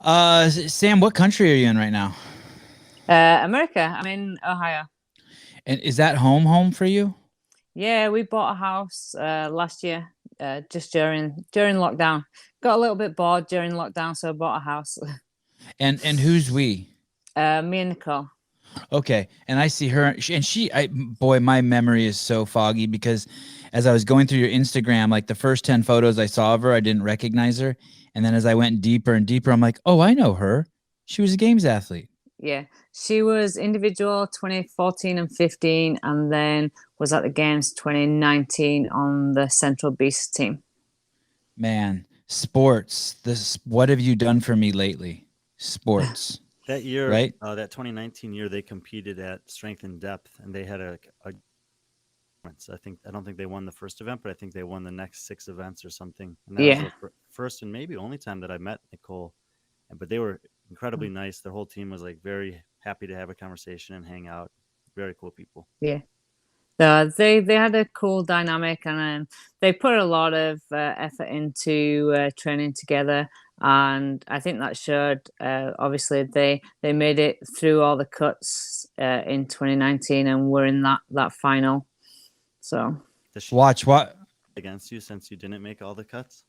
Sam, what country are you in right now? America. I'm in Ohio. And is that home for you? Yeah, we bought a house last year, just during lockdown. Got a little bit bored during lockdown, so I bought a house. And who's we? Me and Nicole. Okay, and I see her, and boy, my memory is so foggy because as I was going through your Instagram, like the first 10 photos I saw of her, I didn't recognize her. And then as I went deeper and deeper, I'm like, oh, I know her. She was a games athlete. Yeah, she was individual 2014 and 15, and then was at the games 2019 on the Central Beast team. Man, sports. What have you done for me lately? Sports, That year, right? that 2019 year, they competed at strength and depth, and they had a I don't think they won the first event, but I think they won the next six events or something. And that was Yeah. the first and maybe only time that I met Nicole. But they were incredibly nice. Their whole team was like very happy to have a conversation and hang out. Very cool people. Yeah. So they had a cool dynamic, and they put a lot of effort into training together, and I think that showed. Obviously, they made it through all the cuts in 2019, and were in that final. So, Does she Watch what? against you since you didn't make all the cuts?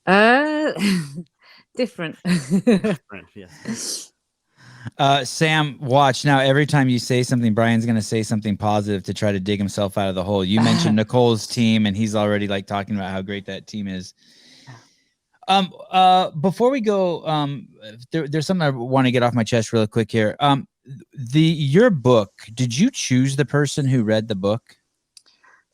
uh, different. Right. Yes. Sam, watch now. Every time you say something, Brian's going to say something positive to try to dig himself out of the hole. You mentioned Nicole's team, and he's already like talking about how great that team is. Before we go, there's something I want to get off my chest real quick here. Your book, did you choose the person who read the book?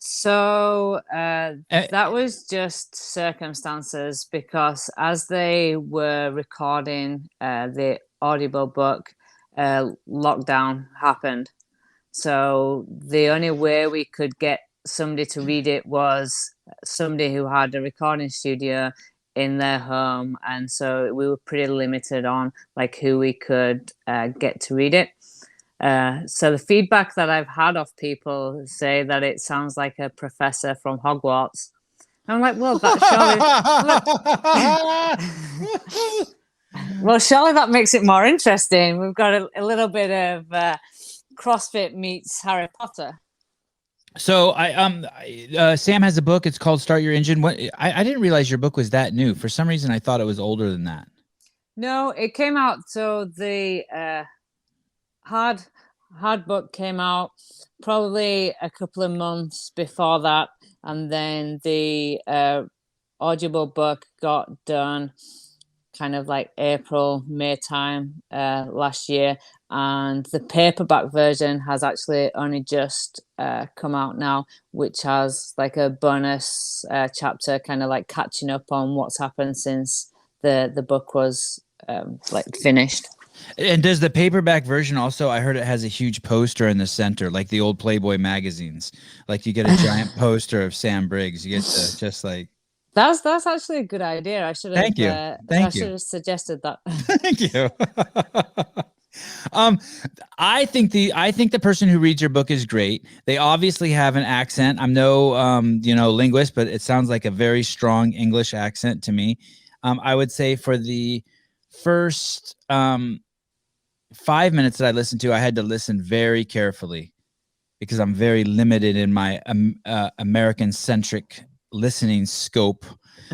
So Uh, that was just circumstances, because as they were recording the Audible book, lockdown happened. So the only way we could get somebody to read it was somebody who had a recording studio in their home, and so we were pretty limited on like who we could get to read it. So the feedback that I've had of people say that it sounds like a professor from Hogwarts. I'm like, well, that surely, well, surely that makes it more interesting. We've got a little bit of CrossFit meets Harry Potter. So Sam has a book. It's called Start Your Engine. What I didn't realize your book was that new. For some reason, I thought it was older than that. No, it came out. So the hard hard book came out probably a couple of months before that, and then the audible book got done kind of like April, May time last year. And the paperback version has actually only just come out now, which has like a bonus chapter, kind of like catching up on what's happened since the book was like finished. And does the paperback version also? I heard it has a huge poster in the center, like the old Playboy magazines. Like you get a giant poster of Sam Briggs. You get to just like. That's actually a good idea. Thank you, I thank should you, have suggested that. thank you. um, I think the person who reads your book is great. They obviously have an accent. I'm no linguist, but it sounds like a very strong English accent to me. I would say for the first 5 minutes that I listened to, I had to listen very carefully because I'm very limited in my American centric listening scope.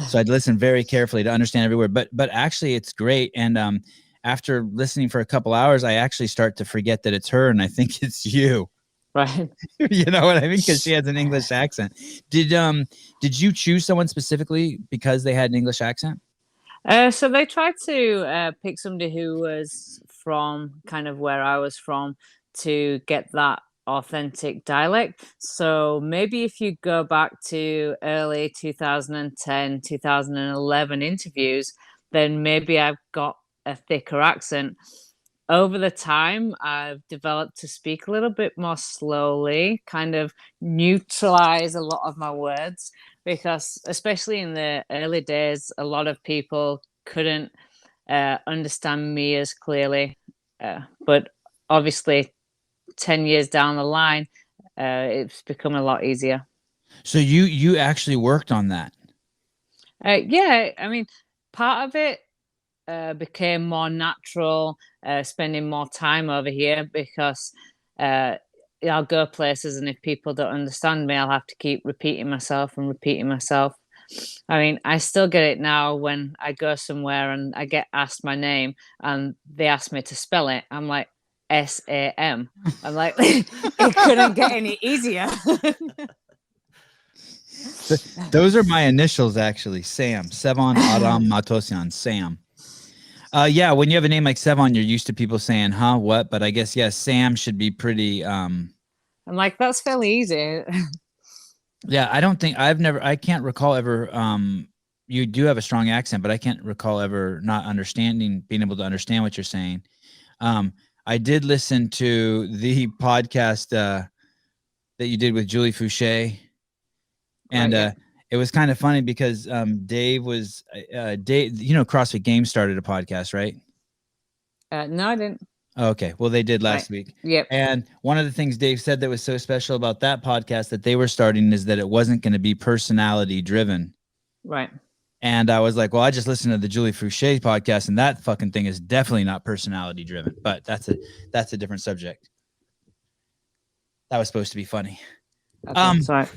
So I'd listen very carefully to understand every word. But actually, it's great. And after listening for a couple hours, I actually start to forget that it's her, and I think it's you. Right. You know what I mean? Because she has an English accent. Did you choose someone specifically because they had an English accent? So they tried to pick somebody who was from kind of where I was from to get that authentic dialect. So maybe if you go back to early 2010, 2011 interviews, then maybe I've got a thicker accent. Over the time, I've developed to speak a little bit more slowly, kind of neutralize a lot of my words, because especially in the early days, a lot of people couldn't understand me as clearly. But obviously, 10 years down the line, it's become a lot easier. So you actually worked on that. Yeah, I mean, part of it became more natural, spending more time over here because I'll go places, and if people don't understand me, I'll have to keep repeating myself and repeating myself. I mean, I still get it now when I go somewhere and I get asked my name and they ask me to spell it. I'm like, Sam. I'm like, it couldn't get any easier. Those are my initials, actually. Sam. Sevan Adam Matossian. Sam. Yeah, when you have a name like Sevan, you're used to people saying, huh, what? But I guess, yes, Sam should be pretty... I'm like, that's fairly easy. Yeah, I can't recall ever... you do have a strong accent, but I can't recall ever not being able to understand what you're saying. I did listen to the podcast that you did with Julie Fouché. And it was kind of funny because Dave, CrossFit Games started a podcast, right? No, I didn't. Okay. Well, they did last week. Yep. And one of the things Dave said that was so special about that podcast that they were starting is that it wasn't going to be personality driven. Right. And I was like, well, I just listened to the Julie Fouché podcast, and that fucking thing is definitely not personality driven. But that's a different subject. That was supposed to be funny. Okay, sorry.